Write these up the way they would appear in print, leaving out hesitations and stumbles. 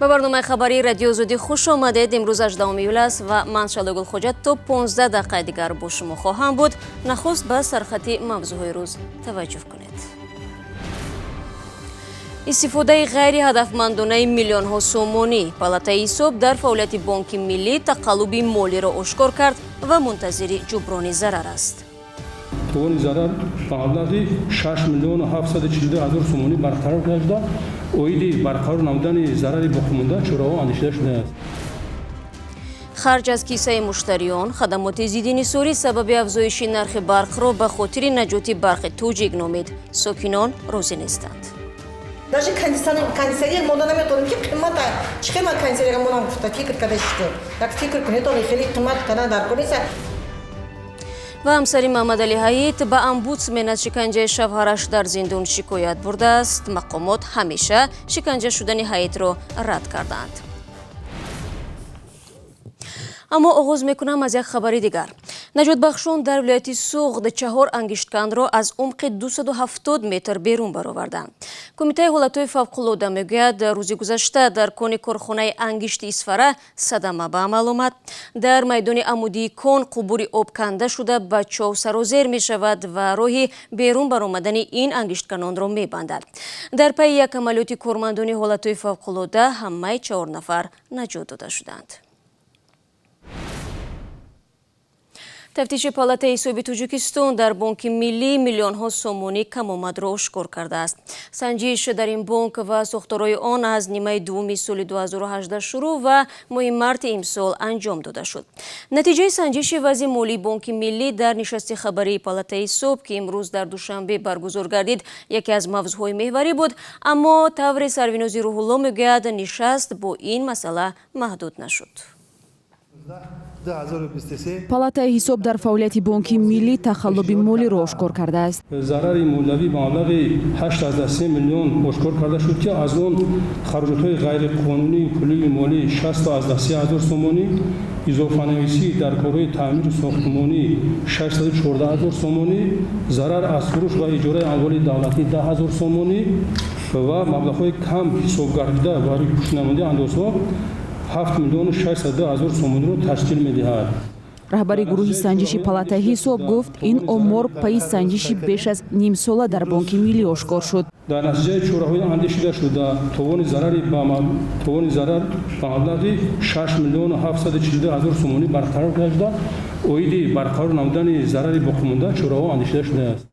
ба барномаи хабари радио зуди хуш омадед. имрӯз 18 июл аст ва ман Шалогул Хоҷат то 15 дақиқаи дигар бо шумо хоҳам буд. нахуст ба сархати мавзӯъҳои рӯз таваҷҷӯҳ кунед. истифодаи ғайриҳадафмандонаи миллионҳо сомонӣ. Палатаи ҳисоб дар фаъолияти Бонки Миллӣ тақаллуби молиро ошкор кард ва мунтазири ҷуброни зарар аст. توان ضرر به مبلغ 6 میلیون و 742 هزار سومانی برقرار گشته. اویدی برقرار نمودن ضرر باقی‌مانده چراغ اندیشیده شده است. харҷ аз кисаи муштариён, хадамоти зиддинисорӣ сабаби афзоиши нархи барқро ба хотири наҷоти барқи Тоҷик номид. Сокинон розӣ нестанд. Даже кондиционер мода наметоним ки қимат чӣ қимат кондиционер монам гуфта фикр када шуд. Так фикр кунед он хеле қимат када дар куниса. ва ҳамсари Маҳмадалӣ Ҳаит ба омбудсмен аз шиканҷаи шавҳараш дар зиндон шикоят бурдааст. мақомот ҳамеша шиканҷа шудани Ҳаитро рад карданд. аммо оғоз мекунам аз як хабари дигар. наҷотбахшон дар вилояти Суғд 4 ангиштканро аз умқи 270 метр берун бароварданд. Кумитаи ҳолатҳои фавқулода мегӯяд рӯзи гузашта дар кони корхонаи ангишти Исфара садама ба амал омад. дар майдони амудии кон қубури об канда шуда ба чов сарозер мешавад ва роҳи берун баромадани ин ангиштканонро мебандад. дар пайи як амалиёти кормандони ҳолатҳои фавқулода ҳамаи 4 нафар наҷот дода шуданд. тафтиши Палатаи ҳисоби Тоҷикистон дар Бонки Миллӣ миллионҳо сомонӣ камомадро ошкор кардааст. санҷиш дар ин бонк ва сохторҳои он аз нимаи дуввуми соли 2018 шурӯъ ва моҳи марти имсол анҷом дода шуд. натиҷаи санҷиши вазъи молии Бонки Миллӣ дар нишасти хабарии Палатаи ҳисоб ки имрӯз дар душанбе баргузор гардид яке аз мавзӯъҳои меҳварӣ буд, аммо таври Сарвинози Рӯҳулло мегӯяд нишаст бо ин масъала маҳдуд нашуд. палатаи ҳисоб дар фаъолияти Бонки Миллӣ тахаллуби молиро ошкор кардааст. зарари молиявӣ ба маблағи 8.3 миллион ошкор карда шуд ки аз он хароҷотҳои ғайриқонунии пулии молӣ 613 ҳазор сомонӣ, изофанависӣ дар корҳои таъмиру сохтмонӣ 614 ҳазор сомонӣ, зарар аз фурӯш ва иҷораи амволи давлатӣ 10 ҳазор сомонӣ ва маблағҳои кам ҳисоб гардида барои пӯшидамонии андозҳо 7 миллион و 602 هزار сомониро ташкил медиҳад. раҳбари гурӯҳи санҷиши Палатаи ҳисоб гуфт, ин омор пайи санҷиши беш аз нимсола дар Бонки Миллӣ ошкор шуд. дар натиҷаи чораҳои андешида шуда товони зарар ба маблағи 6 миллион و 742 ҳазор сомонӣ барқарор гашта, оиди барқарор намудани зарари боқимонда чораҳо андешида шудааст.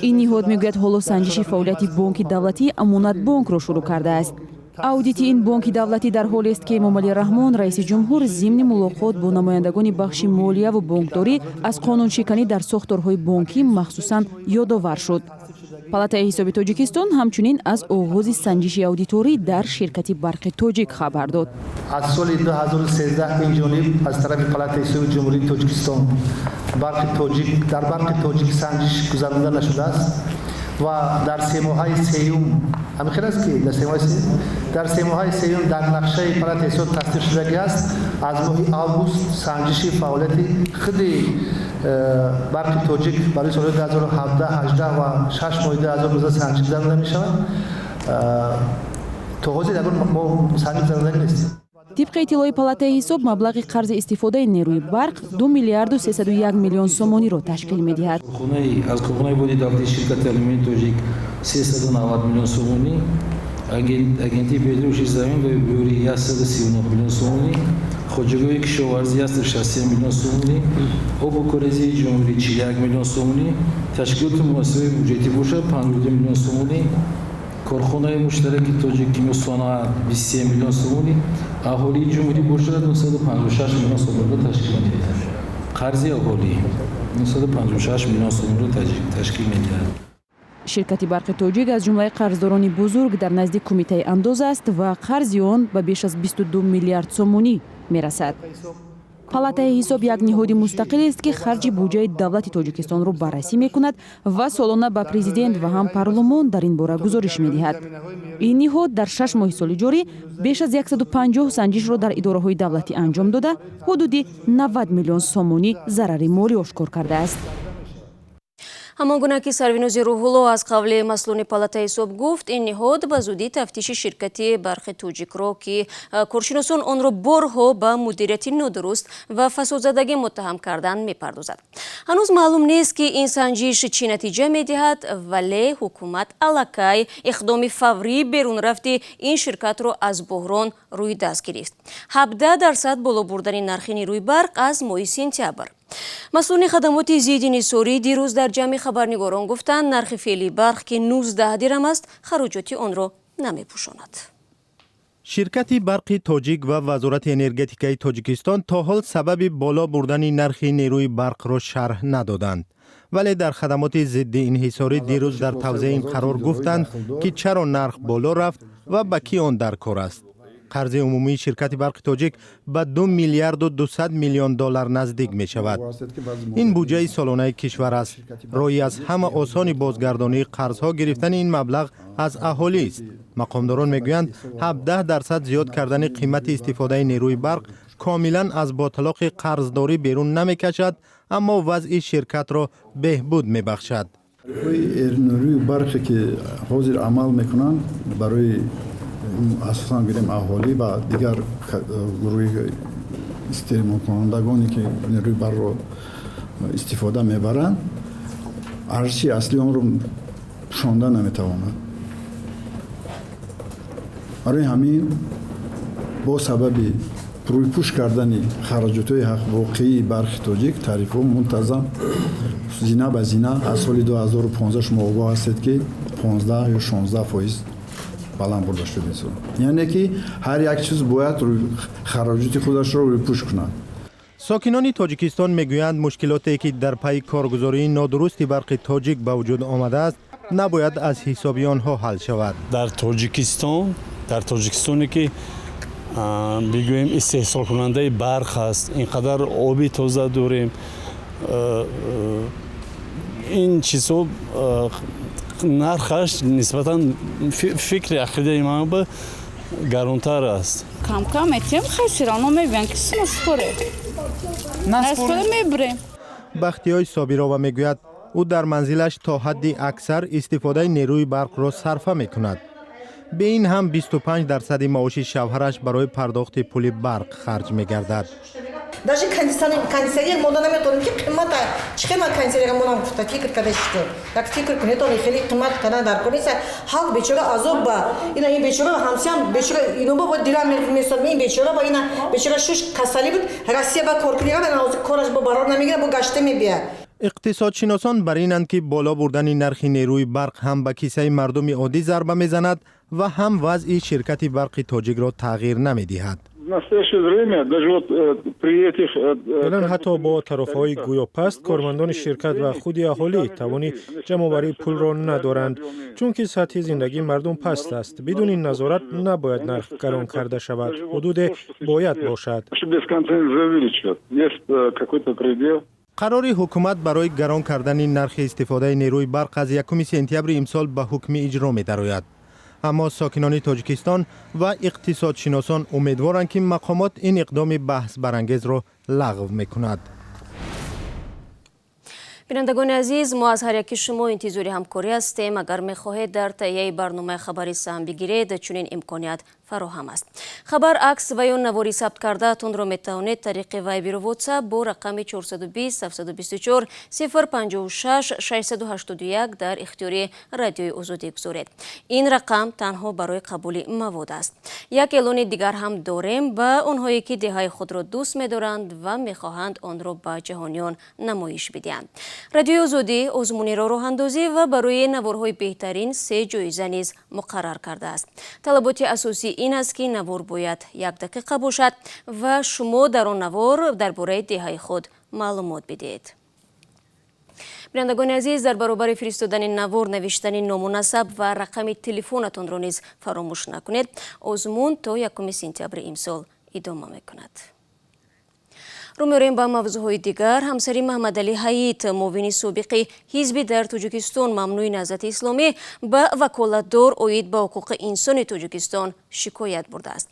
ин ниҳод мегӯяд ҳоло санҷиши фаъолияти Бонки давлатии Амонатбонкро шурӯъ кардааст. аудити ин бонки давлатӣ дар ҳолест ки Эмомалӣ Раҳмон раиси ҷумҳур зимни мулоқот бо намояндагони бахши молияву бонкдорӣ аз қонуншиканӣ дар сохторҳои бонкӣ махсусан ёдовар шуд. Палатаи ҳисоби Тоҷикистон ҳамчунин аз оғози санҷиши аудиторӣ дар ширкати барқи Тоҷик хабар дод. аз соли 2013 инҷониб аз тарафи Палатаи ҳисоби ҷумҳурии Тоҷикистон дар барқи Тоҷик санҷиш гузаронда нашудааст ва дар семоҳаи сеюм ҳамин аст ки дар семоҳаи сеюм дар нақшаи Палатаи ҳисоб тасдиқ шудагӣ аст аз моҳи август санҷиши фаъолияти худи барқи Тоҷик барои солҳои 2017, 18 ва 6 моҳи 2019 санҷиш гузаронда мешавад. то ҳозир ягон мо санҷиш гузаронда нестем. тибқи иттилои Палатаи ҳисоб маблағи қарзи истифодаи нерӯи барқ 2 миллиарду 301 миллион сомониро ташкил медиҳад. аз корхонаи боди давлати ширкати алюминии Тоҷик 390 миллион сомонӣ, агентии петруши замин ва бюри 139 миллион сомонӣ, хоҷагоҳи кишоварзӣ 167 миллион сомонӣ, обу корезии ҷумҳурӣ 41 миллион сомонӣ, ташкилоти муассисаҳои бюҷетӣ бошад 52 миллион сомонӣ, корхонаи муштараки Тоҷик кимиосонаат 23 миллион сомонӣ, аҳолии ҷумҳурӣ бошад 956 миллион сомониро ташкил медиҳад. қарзи аҳолӣ 956 миллион сомониро ташкил медиҳад. ширкати барқи Тоҷик аз ҷумлаи қарздорони бузург дар назди кумитаи андоз аст ва қарзи он ба беш аз 22 миллиард сомонӣ мерасад. палатаи ҳисоб як ниҳоди мустақиле аст ки харҷи буҷаи давлати тоҷикистонро баррасӣ мекунад ва солона ба президент ва ҳам парлумон дар ин бора гузориш медиҳад. ин ниҳод дар 6 моҳи соли ҷорӣ беш аз 150 санҷишро дар идораҳои давлатӣ анҷом дода ҳудуди 90 миллион сомонӣ зарари молӣ ошкор кардааст. ҳамон гуна ки Сарвинози Рӯҳулло аз қавли масъулони палатаи ҳисоб гуфт, ин ниҳод ба зудӣ тафтиши ширкати барқи тоҷикро ки коршиносон онро борҳо ба мудирияти нодуруст ва фасодзадагӣ муттаҳам кардан мепардозад. ҳанӯз маълум нест ки ин санҷиш чӣ натиҷа медиҳад, вале ҳукумат аллакай иқдоми фаврии берунрафти ин ширкатро аз буҳрон рӯи даст гирифт. 17% боло бурдани нархи нерӯи барқ аз моҳи сентябр. масъулони хадамоти зидди нисорӣ дирӯз дар ҷамъи хабарнигорон гуфтанд, нархи феълии барқ ки 19 дирам аст, хароҷоти онро намепӯшонад. ширкати барқи тоҷик ва вазорати энергетикаи тоҷикистон то ҳол сабаби боло бурдани нархи нерӯи барқро шарҳ надоданд. вале дар хадамоти зидди инҳисорӣ дирӯз дар тавзеъ ин қарор гуфтанд ки чаро нарх боло рафт ва ба кӣ он дар кор аст. қарзи умумии ширкати барқи тоҷик ба 2 миллиарду 200 миллион доллар наздик мешавад. ин буҷаи солонаи кишвар аст. роҳи аз ҳама осони бозгардонии қарзҳо гирифтани ин маблағ аз аҳолист. мақомдорон мегӯянд 17% зиёд кардани қимати истифодаи нерӯи барқ комилан аз боталоқи қарздорӣ берун намекашад, аммо вазъи ширкатро беҳбуд мебахшад. нерӯи барқе ки ҳозир амал мекунанд барои асосан гирем аҳолӣ ва дигар гурӯҳи истеъмолкунандагоне ки нерӯи барқро истифода мебаранд, арзиши асли онро пӯшонда наметавонад. барои ҳамин бо сабаби рӯйпӯш кардани хароҷотҳои ҳақвоқии барқи тоҷик тарифҳо мунтазам зина ба зина аз соли 2015 шумо огоҳ ҳастед ки 15 ё 16% баланд бурда шуд. яъне ки ҳар як чиз бояд хароҷоти худашро рӯйпӯш кунад. сокинони тоҷикистон мегӯянд мушкилоте ки дар пайи коргузории нодурусти барқи тоҷик ба вуҷуд омадааст набояд аз ҳисоби онҳо ҳал шавад. дар тоҷикистоне ки бигӯем истеҳсолкунандаи барқ ҳаст, ин қадар оби тоза дорем, ин чизҳо нархаш нисбатан фикри ақидаи ман ба гаронтар аст. Кам-кам этим хасирано мебиан ки наспоре мебурем. бахтиёй собирова мегӯяд ӯ дар манзилаш то ҳадди аксар истифодаи нерӯи барқро сарфа мекунад. به این هم 25% معاش شوهرش برای پرداخت پول برق خرج می‌گردد. Даже кондиционер мода наметоним ки қиммат чихема кондиционер монам гуфта фикр када шуд. Так фикр кунед он хели қиммат када дар кониса халк бечора азоб ба ина ин бечора ҳамсиам бечора ино ба дирам месад ин бечора ба ина бечора шуш касали буд Россия ба коркунига ба кораш ба барор намегира бо гаште мебия. اقتصادشناسان بر اینند که بالا بردن نرخ نیروی برق هم به کیسه مردم عادی ضربه میزند و هم وضع شرکت برق تاجیک را تغییر نمیدهد. الان حتی با طرفهای گویا پست کارمندان شرکت و خود اهالی توانی جمع‌آوری پول را ندارند چون که سطح زندگی مردم پست است. بدون این نظارت نباید نرخ گران کرده شود. حدود باید باشد. قرار حکومت برای گران کردن نرخ استفاده نیروی برق از 1 سپتامبر امسال به حکم اجرا می‌دراید. اما ساکنان تاجیکستان و اقتصادشناسان امیدوارند که مقامات این اقدام بحث برانگیز را لغو می‌کند. بینندگان عزیز، ما از هر یکی شما انتظاری همکاری هستیم. اگر می‌خواهید در تهیه برنامه خبری سهم بگیرید چنین امکانیت فراهم است. خبر عکس و یا نواری ثبت کرده تون را میتوانید طریق وایبر و واتساپ با رقم 420 724 056 681 در اختیار رادیوی آزادی گذارید. این رقم تنها برای قبول مواد است. یک اعلان دیگر هم داریم با آنهایی که دههای خود را دوست می‌دارند و می‌خواهند آن را به جهانیان نمایش بدهند. رادیوی آزادی آزمون راه اندازی و برای نوارهای بهترین 3 جایزه نیز مقرر کرده است. طلبات اساسی این است که نوار باید 1 دقیقه باشد و شما در آن نوار درباره دههای خود معلومات بدهید. بینندگان عزیز، در برابر فرستادن نوار نوشتن نامناسب و رقم تلفنتان را نیز فراموش نکنید. آزمون تا 1 سپتامبر امسال ادامه می‌کند. رو می‌ریم با موضوعهای دیگر. همسری محمد علی حییت معاون سابق حزب در تاجیکستان ممنوع نهضت اسلامی به وکالتدار اوید به حقوق انسان تاجیکستان شکایت برده است.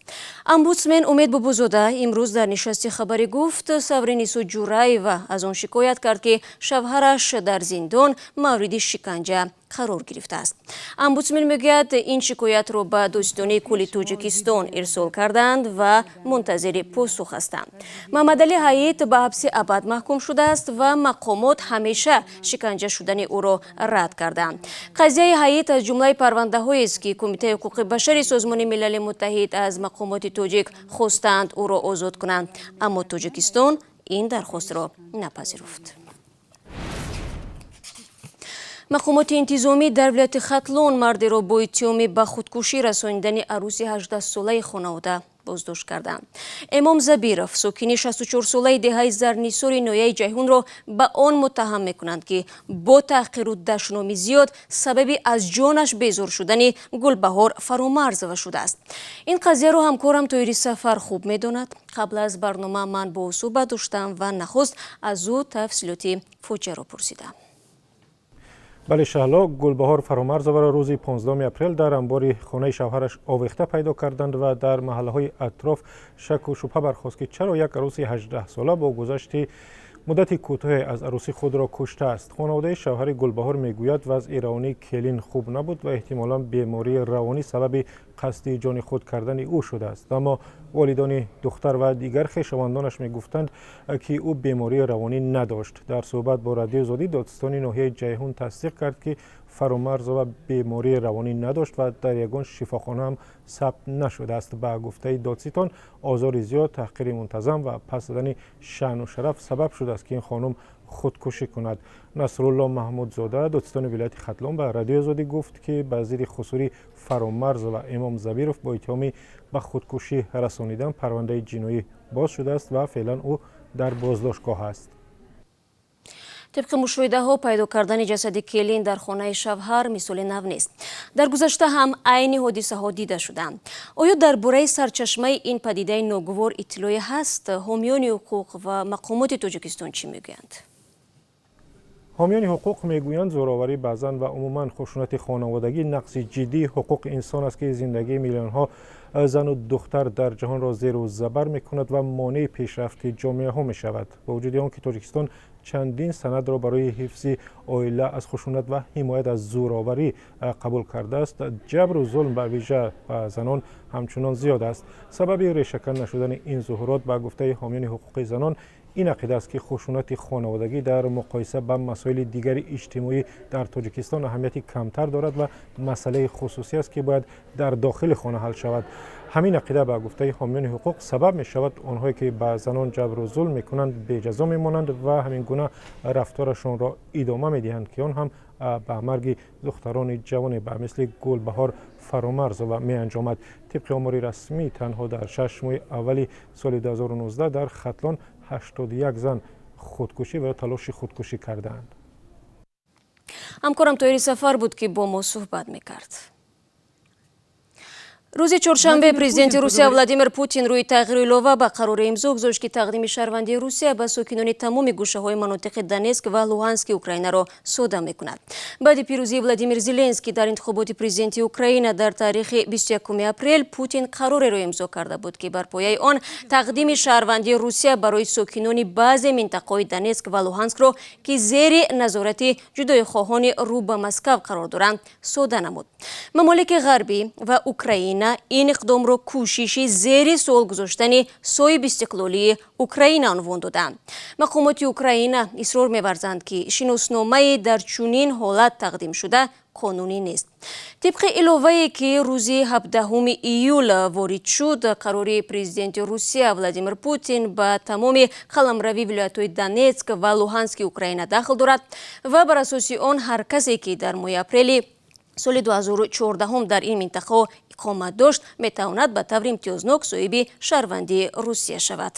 امبودسمن امید بابوزاده امروز در نشست خبری گفت سورینیسو جورایو از آن شکایت کرد که شوهرش در زندان مورد شکنجه قرار گرفته است. امبودسمن میگوید این شکایت را به دوستانه کل تاجیکستان ارسال کردند و منتظر پاسخ هستند. محمد علی حییت به حبس ابد محکوم شده است و مقامات همیشه شکنجه شدن او را رد کردند. قضیه حییت از جمله پرونده هایی است که کمیته حقوق بشر سازمان ملل متحد از مقامات تاجیک خواستند او را آزاد کنند، اما تاجیکستان این درخواست را نپذیرفت. مقامات انتظامی در ولایت ختلون مردی را با اتهام به خودکشی رسانیدن عروس 18 ساله خانواده بازداشت کردند. امام زبیرов ساکن 64 ساله دهه زرنیسار نویه جیهون را به آن متهم میکنند که با تحقیر و دشنامی زیاد سبب از جانش بیزار شدن گلبهار فرامرزوده شده است. این قضیه را همکارم طاهری سفر خوب میداند. قبل از برنامه من با او صحبت داشتم و نخست از او تفصیلات فوجیه را پرسیدم. بله شهلا، گلبهار فرامرزوده را روز 15 اپریل در انبار خانه شوهرش آویخته پیدا کردند و در محله‌های اطراف شک و شبهه برخاست که چرا یک عروس 18 ساله با گذشت مدت کوتاه از عروسی خود را کشته است. خانواده شوهر گلبهار میگوید وضع روانی کلین خوب نبود و احتمالاً بیماری روانی سبب قصد جان خود کردن او شده است، اما والدان دختر و دیگر خویشاوندانش میگفتند که او بیماری روانی نداشت. در صحبت با رادیو آزادی دادستان ناحیه جیهون تصدیق کرد که فرامرزوده بیماری روانی نداشت و در یگان شفاخانه هم ثبت نشده است. به گفته دادستان آزار زیاد، تحقیر منتظم و پس دادن شأن و شرف سبب شده است که این خانم خودکشی کند. نصرالله محمودزاده دادستان ولایت ختلون به رادیو آزادی گفت که وزیر خصوصی فرامرزوده امام زبیرov با اتهام به خودکشی رسانیدن پرونده جنایی باز شده است و فعلا او در بازداشتگاه است. طبق مشاهده ها پیدا کردن جسد کلین در خانه شوهر مثال نو نیست. در گذشته هم عین حادثه ها دیده شدند. آیا درباره سرچشمه این پدیده ناگوار اطلاعی هست؟ حامیان حقوق و مقامات تاجیکستان چی میگویند؟ حامیان حقوق میگویند زوراوری به زن و عموما خشونت خانوادگی نقص جدی حقوق انسان است که زندگی میلیون ها زن و دختر در جهان را زیر و زبر میکند و مانع پیشرفت جامعه ها میشود. با وجود آن که تاجیکستان چندین سند را برای حفظ عائله از خشونت و حمایت از زوراوری قبول کرده است، جبر و ظلم به ویژه به زنان همچنان زیاد است. سبب ریشه‌کن نشدن این ظهورات به گفته حامیان حقوق زنان این عقیده است که خشونت خانوادگی در مقایسه با مسائل دیگر اجتماعی در تاجیکستان اهمیتی کمتر دارد و مسئله خصوصی است که باید در داخل خانه حل شود. همین عقیده به گفته حامیان حقوق سبب می شود آنهایی که به زنان جبر و ظلم می کنند بی جزا می مانند و همین گونه رفتارشان را ادامه می دهند که آن هم به مرگ دختران جوان به مثل گلبهار فرامرزوده می انجامد. طبق آمار رسمی تنها در 6 ماه اول سال 2019 در ختلان 81 زن خودکشی و تلاش خودکشی کردند. همکارم طاهری سفر بود که با ما صحبت میکرد. روز چهارشنبه پرزیدنت روسیه ولادیمیر پوتین روی تغییر علاوه به قرار امضا گذاشت که تقدیم شهروندی روسیه به ساکنان تمام گوشه‌های مناطق دونسک و لوهانسک اوکراین را صادر می‌کند. بعد پیروزی ولادیمیر زلنسکی در انتخابات پرزیدنتی اوکراین در تاریخ 21 اپریل، پوتین قرار را امضا کرده بود که بر پایه آن تقدیم شهروندی روسیه برای ساکنان بعضی مناطق دونسک و لوهانسک را که زیر نظارت جدایی‌خواهان رو به مسکو قرار دارند صادر نمود. ممالک غربی و اوکراین این اقدام را کوششی زیر سوال گذاشتن صاحب استقلالی اوکراین عنوان دادند. مقامات اوکراین اصرار می‌ورزند که شناسنامه در چنین حالت تقدیم شده قانونی نیست. طبق علاوه‌ای که روز 17 ایول وارد شد، قرار پرزیدنت روسیه ولادیمیر پوتین به تمام قلمروی ولایت‌های دونسک و لوهانسک اوکراین داخل دارد و بر اساس آن هر کسی که در ماه اپریل سال 2014 در این منطقه اقامت داشت میتواند به طور امتیازناک صاحب شهروندی روسیه شود.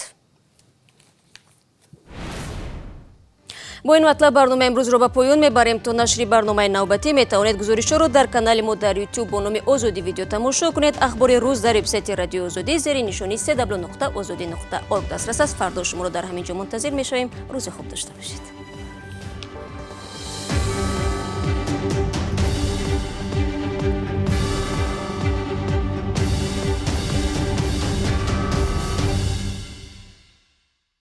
با این مطلب برنامه امروز رو به پایان میبریم. تا نشر برنامه نوبتی میتوانید گزارش رو در کانال ما در یوتیوب با نام آزادی ویدیو تماشا کنید. اخبار روز در وبسایت رادیو آزادی زیر نشانی www.azadi.org دسترس است. فردا شما رو در همینجا منتظر میشویم. روز خوب داشته باشید.